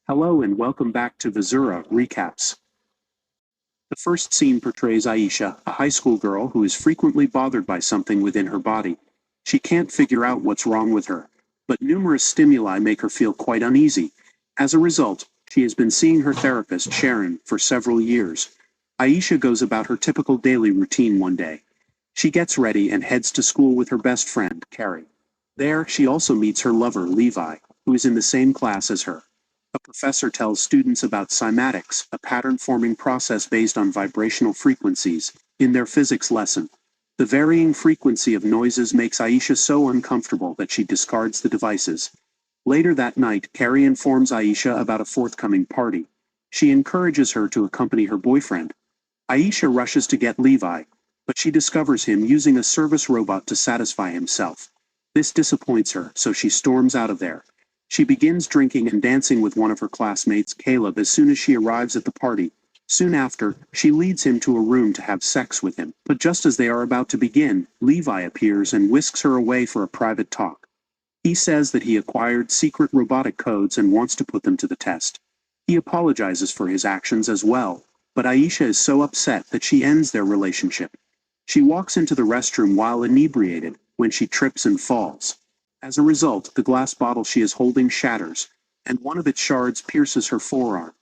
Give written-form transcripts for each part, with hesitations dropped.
Hello and welcome back to Vizura Recaps. The first scene portrays Aisha, a high school girl who is frequently bothered by something within her body. She can't figure out what's wrong with her, but numerous stimuli make her feel quite uneasy. As a result, she has been seeing her therapist, Sharon, for several years. Aisha goes about her typical daily routine one day. She gets ready and heads to school with her best friend, Carrie. There, she also meets her lover, Levi, who is in the same class as her. A professor tells students about cymatics, a pattern-forming process based on vibrational frequencies, in their physics lesson. The varying frequency of noises makes Aisha so uncomfortable that she discards the devices. Later that night, Carrie informs Aisha about a forthcoming party. She encourages her to accompany her boyfriend. Aisha rushes to get Levi, but she discovers him using a service robot to satisfy himself. This disappoints her, so she storms out of there. She begins drinking and dancing with one of her classmates, Caleb, as soon as she arrives at the party. Soon after, she leads him to a room to have sex with him, but just as they are about to begin, Levi appears and whisks her away for a private talk. He says that he acquired secret robotic codes and wants to put them to the test. He apologizes for his actions as well, but Aisha is so upset that she ends their relationship. She walks into the restroom while inebriated, when she trips and falls. As a result, the glass bottle she is holding shatters, and one of its shards pierces her forearm.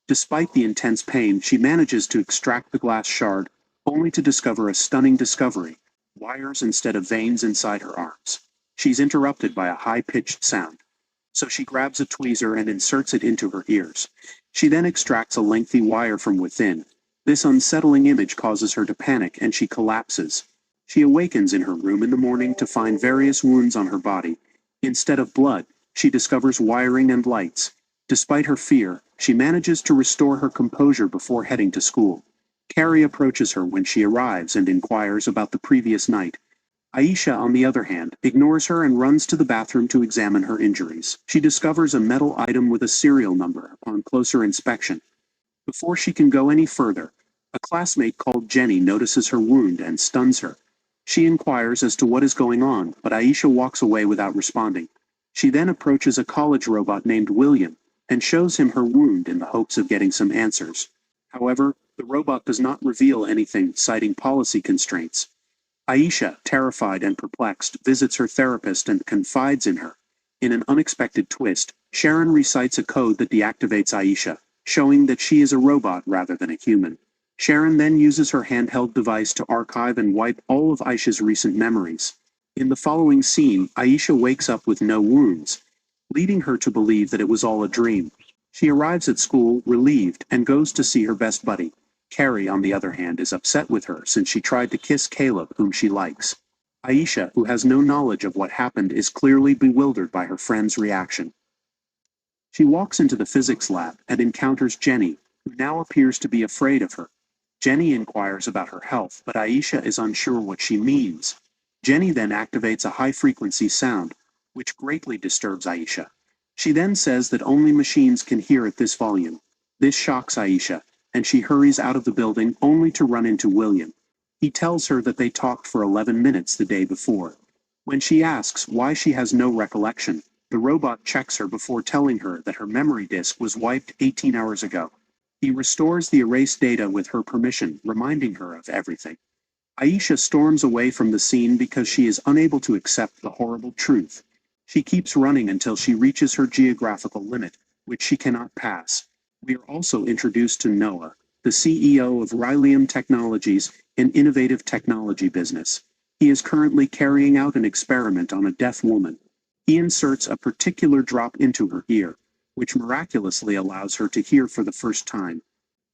Despite the intense pain, she manages to extract the glass shard, only to discover a stunning discovery: wires instead of veins inside her arms. She's interrupted by a high-pitched sound, so she grabs a tweezer and inserts it into her ears. She then extracts a lengthy wire from within. This unsettling image causes her to panic and she collapses. She awakens in her room in the morning to find various wounds on her body. Instead of blood, she discovers wiring and lights. Despite her fear, she manages to restore her composure before heading to school. Carrie approaches her when she arrives and inquires about the previous night. Aisha, on the other hand, ignores her and runs to the bathroom to examine her injuries. She discovers a metal item with a serial number upon closer inspection. Before she can go any further, a classmate called Jenny notices her wound and stuns her. She inquires as to what is going on, but Aisha walks away without responding. She then approaches a college robot named William and shows him her wound in the hopes of getting some answers. However, the robot does not reveal anything, citing policy constraints. Aisha, terrified and perplexed, visits her therapist and confides in her. In an unexpected twist, Sharon recites a code that deactivates Aisha, showing that she is a robot rather than a human. Sharon then uses her handheld device to archive and wipe all of Aisha's recent memories. In the following scene, Aisha wakes up with no wounds, leading her to believe that it was all a dream. She arrives at school, relieved, and goes to see her best buddy. Carrie, on the other hand, is upset with her since she tried to kiss Caleb, whom she likes. Aisha, who has no knowledge of what happened, is clearly bewildered by her friend's reaction. She walks into the physics lab and encounters Jenny, who now appears to be afraid of her. Jenny inquires about her health, but Aisha is unsure what she means. Jenny then activates a high-frequency sound, which greatly disturbs Aisha. She then says that only machines can hear at this volume. This shocks Aisha, and she hurries out of the building only to run into William. He tells her that they talked for 11 minutes the day before. When she asks why she has no recollection, the robot checks her before telling her that her memory disk was wiped 18 hours ago. He restores the erased data with her permission, reminding her of everything. Aisha storms away from the scene because she is unable to accept the horrible truth. She keeps running until she reaches her geographical limit, which she cannot pass. We are also introduced to Noah, the CEO of Rylium Technologies, an innovative technology business. He is currently carrying out an experiment on a deaf woman. He inserts a particular drop into her ear, which miraculously allows her to hear for the first time.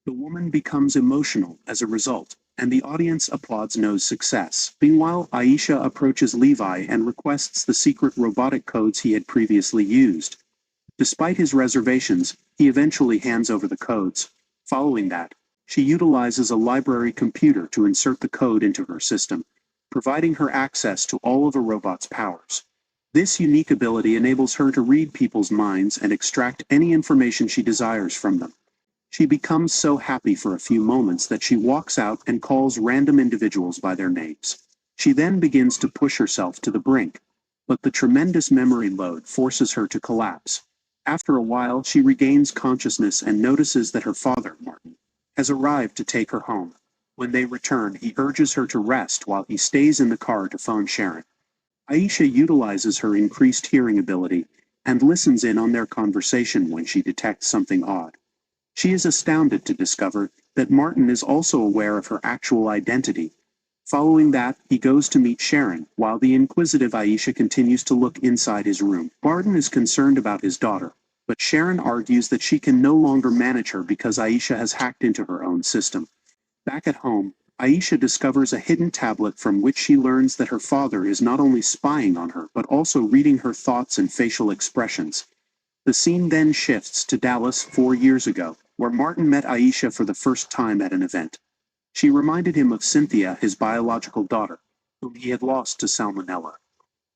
The woman becomes emotional as a result, and the audience applauds Noah's success. Meanwhile, Aisha approaches Levi and requests the secret robotic codes he had previously used. Despite his reservations, he eventually hands over the codes. Following that, she utilizes a library computer to insert the code into her system, providing her access to all of a robot's powers. This unique ability enables her to read people's minds and extract any information she desires from them. She becomes so happy for a few moments that she walks out and calls random individuals by their names. She then begins to push herself to the brink, but the tremendous memory load forces her to collapse. After a while, she regains consciousness and notices that her father, Martin, has arrived to take her home. When they return, he urges her to rest while he stays in the car to phone Sharon. Aisha utilizes her increased hearing ability and listens in on their conversation when she detects something odd. She is astounded to discover that Martin is also aware of her actual identity. Following that, he goes to meet Sharon, while the inquisitive Aisha continues to look inside his room. Martin is concerned about his daughter, but Sharon argues that she can no longer manage her because Aisha has hacked into her own system. Back at home, Aisha discovers a hidden tablet from which she learns that her father is not only spying on her but also reading her thoughts and facial expressions. The scene then shifts to Dallas 4 years ago, where Martin met Aisha for the first time at an event. She reminded him of Cynthia, his biological daughter, whom he had lost to salmonella.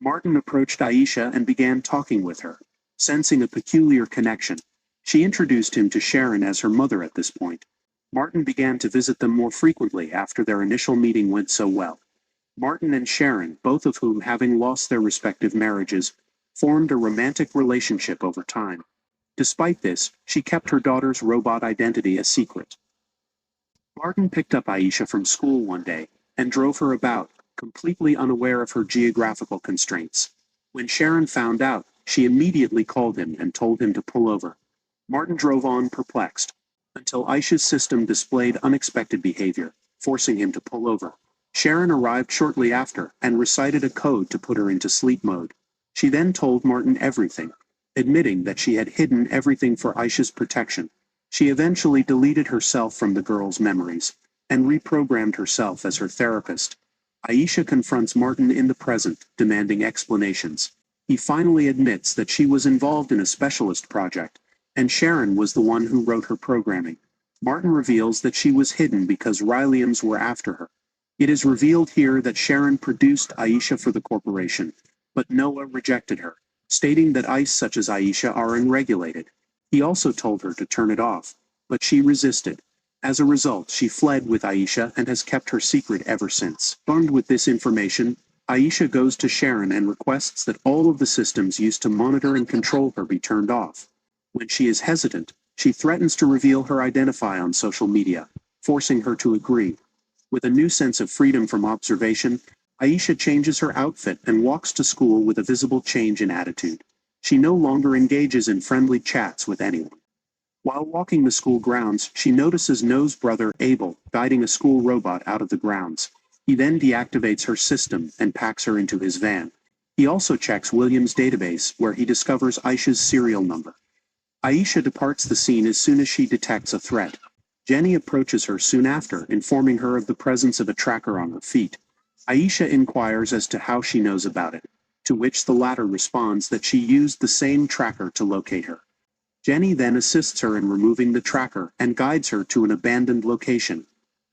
Martin approached Aisha and began talking with her, sensing a peculiar connection. She introduced him to Sharon as her mother at this point. Martin began to visit them more frequently after their initial meeting went so well. Martin and Sharon, both of whom having lost their respective marriages, formed a romantic relationship over time. Despite this, she kept her daughter's robot identity a secret. Martin picked up Aisha from school one day and drove her about, completely unaware of her geographical constraints. When Sharon found out, she immediately called him and told him to pull over. Martin drove on perplexed, until Aisha's system displayed unexpected behavior, forcing him to pull over. Sharon arrived shortly after and recited a code to put her into sleep mode. She then told Martin everything, admitting that she had hidden everything for Aisha's protection. She eventually deleted herself from the girl's memories and reprogrammed herself as her therapist. Aisha confronts Martin in the present, demanding explanations. He finally admits that she was involved in a specialist project, and Sharon was the one who wrote her programming. Martin reveals that she was hidden because Rylians were after her. It is revealed here that Sharon produced Aisha for the corporation, but Noah rejected her, stating that ICE such as Aisha are unregulated. He also told her to turn it off, but she resisted. As a result, she fled with Aisha and has kept her secret ever since. Armed with this information, Aisha goes to Sharon and requests that all of the systems used to monitor and control her be turned off. When she is hesitant, she threatens to reveal her identity on social media, forcing her to agree. With a new sense of freedom from observation, Aisha changes her outfit and walks to school with a visible change in attitude. She no longer engages in friendly chats with anyone. While walking the school grounds, she notices Noah's brother, Abel, guiding a school robot out of the grounds. He then deactivates her system and packs her into his van. He also checks William's database, where he discovers Aisha's serial number. Aisha departs the scene as soon as she detects a threat. Jenny approaches her soon after, informing her of the presence of a tracker on her feet. Aisha inquires as to how she knows about it, to which the latter responds that she used the same tracker to locate her. Jenny then assists her in removing the tracker and guides her to an abandoned location.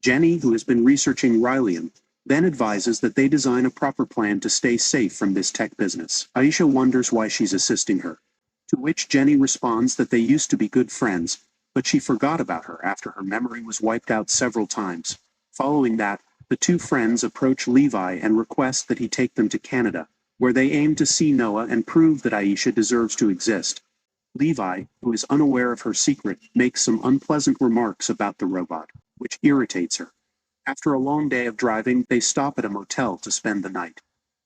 Jenny, who has been researching Rylian, then advises that they design a proper plan to stay safe from this tech business. Aisha wonders why she's assisting her, to which Jenny responds that they used to be good friends, but she forgot about her after her memory was wiped out several times. Following that, the two friends approach Levi and request that he take them to Canada, where they aim to see Noah and prove that Aisha deserves to exist. Levi, who is unaware of her secret, makes some unpleasant remarks about the robot, which irritates her. After a long day of driving, they stop at a motel to spend the night.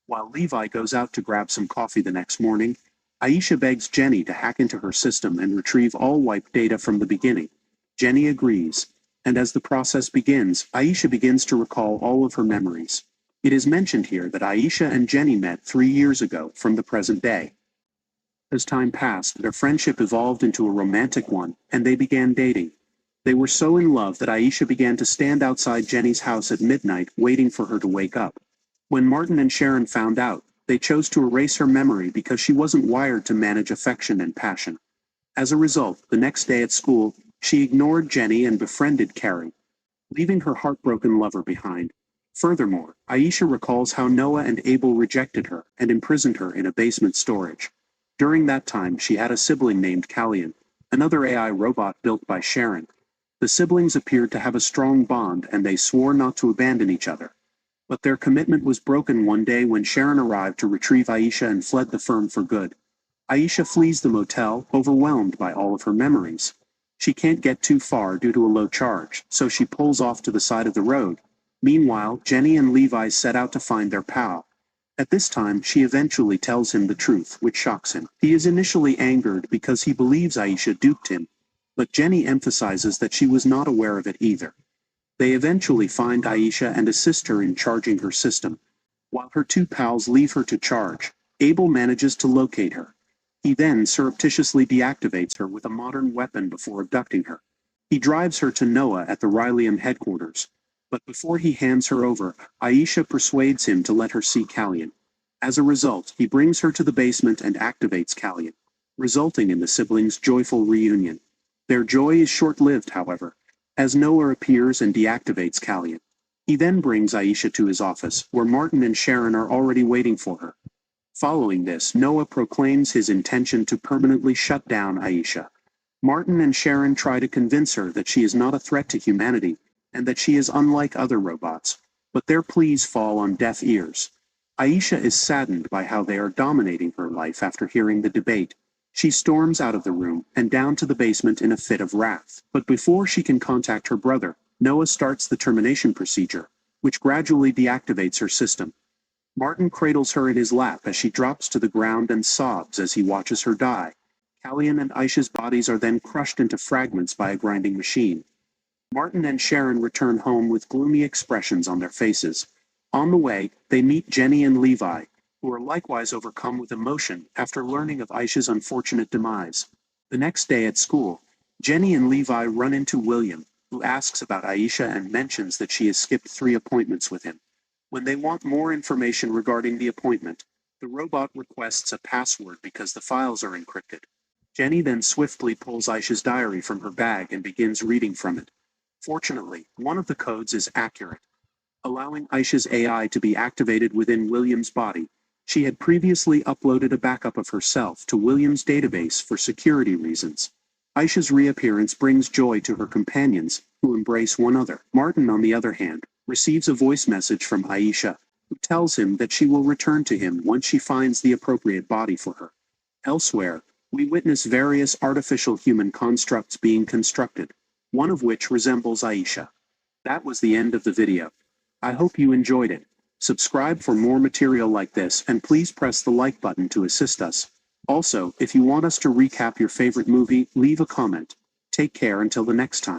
While Levi goes out to grab some coffee the next morning, Aisha begs Jenny to hack into her system and retrieve all wiped data from the beginning. Jenny agrees, and as the process begins, Aisha begins to recall all of her memories. It is mentioned here that Aisha and Jenny met 3 years ago from the present day. As time passed, their friendship evolved into a romantic one, and they began dating. They were so in love that Aisha began to stand outside Jenny's house at midnight, waiting for her to wake up. When Martin and Sharon found out, they chose to erase her memory because she wasn't wired to manage affection and passion. As a result, the next day at school, she ignored Jenny and befriended Carrie, leaving her heartbroken lover behind. Furthermore, Aisha recalls how Noah and Abel rejected her and imprisoned her in a basement storage. During that time, she had a sibling named Callian, another AI robot built by Sharon. The siblings appeared to have a strong bond and they swore not to abandon each other. But their commitment was broken one day when Sharon arrived to retrieve Aisha and fled the firm for good. Aisha flees the motel, overwhelmed by all of her memories. She can't get too far due to a low charge, so she pulls off to the side of the road. Meanwhile, Jenny and Levi set out to find their pal. At this time, she eventually tells him the truth, which shocks him. He is initially angered because he believes Aisha duped him, but Jenny emphasizes that she was not aware of it either. They eventually find Aisha and assist her in charging her system. While her two pals leave her to charge, Abel manages to locate her. He then surreptitiously deactivates her with a modern weapon before abducting her. He drives her to Noah at the Rylium headquarters. But before he hands her over, Aisha persuades him to let her see Callian. As a result, he brings her to the basement and activates Callian, resulting in the siblings' joyful reunion. Their joy is short-lived, however, as Noah appears and deactivates Callian. He then brings Aisha to his office, where Martin and Sharon are already waiting for her. Following this, Noah proclaims his intention to permanently shut down Aisha. Martin and Sharon try to convince her that she is not a threat to humanity, and that she is unlike other robots, but their pleas fall on deaf ears. Aisha is saddened by how they are dominating her life after hearing the debate. She storms out of the room and down to the basement in a fit of wrath. But before she can contact her brother, Noah starts the termination procedure, which gradually deactivates her system. Martin cradles her in his lap as she drops to the ground and sobs as he watches her die. Callian and Aisha's bodies are then crushed into fragments by a grinding machine. Martin and Sharon return home with gloomy expressions on their faces. On the way, they meet Jenny and Levi, who are likewise overcome with emotion after learning of Aisha's unfortunate demise. The next day at school, Jenny and Levi run into William, who asks about Aisha and mentions that she has skipped 3 appointments with him. When they want more information regarding the appointment, the robot requests a password because the files are encrypted. Jenny then swiftly pulls Aisha's diary from her bag and begins reading from it. Fortunately, one of the codes is accurate, allowing Aisha's AI to be activated within William's body. She had previously uploaded a backup of herself to William's database for security reasons. Aisha's reappearance brings joy to her companions, who embrace one another. Martin, on the other hand, receives a voice message from Aisha, who tells him that she will return to him once she finds the appropriate body for her. Elsewhere, we witness various artificial human constructs being constructed, one of which resembles Aisha. That was the end of the video. I hope you enjoyed it. Subscribe for more material like this and please press the like button to assist us. Also, if you want us to recap your favorite movie, leave a comment. Take care until the next time.